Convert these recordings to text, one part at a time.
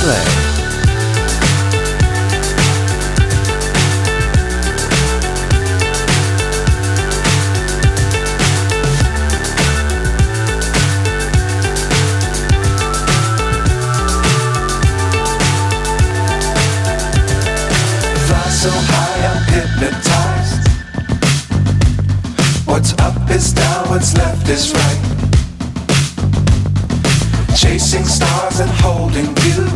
Display. So high I'm hypnotized. What's up is down, what's left is right. Chasing stars and holding you.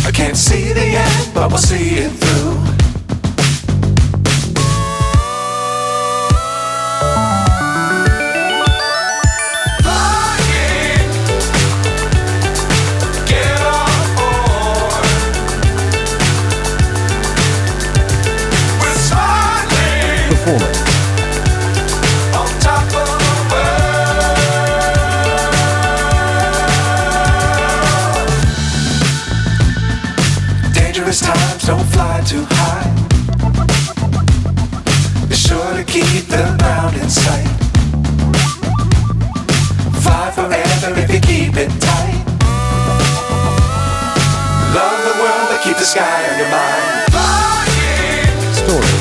I can't see the end, but we'll see it through. Performance. On top of the world. Dangerous times, don't fly too high. Be sure to keep the ground in sight. Fly forever if you keep it tight. Love the world, but keep the sky on your mind. Storage.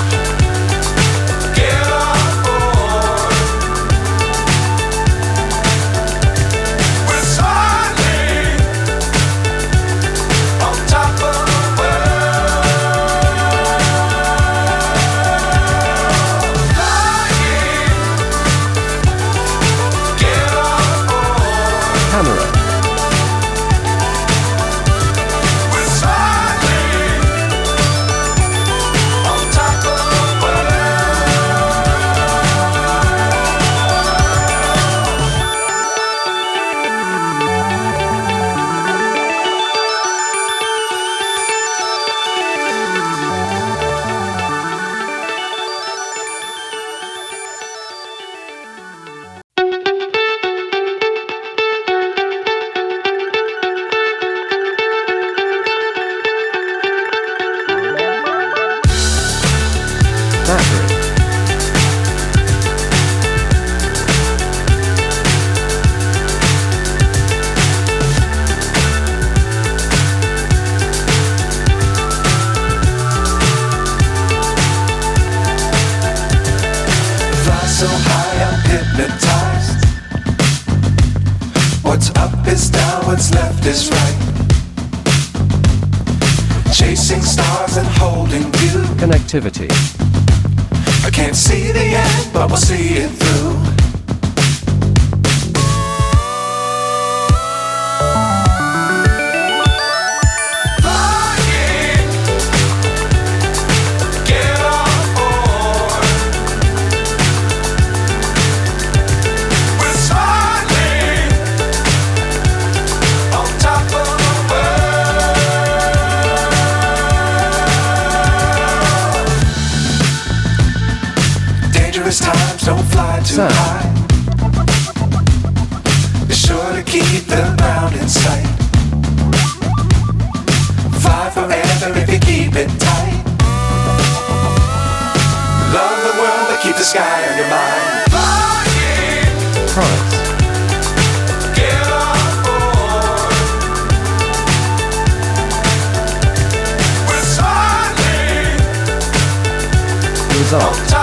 Camera. Battery. Fly so high I'm hypnotized. What's up is down, what's left is right. Chasing stars and holding you. Connectivity. I can't see the end, but we'll see it through. Flying, get on board. We're smiling on top of the world. Dangerous times, don't fly too Sound. high. Be sure to keep the ground in sight. Fly forever if you keep it tight. Love the world, but keep the sky on your mind. Flying, Price. get on board. We're smiling Result. on top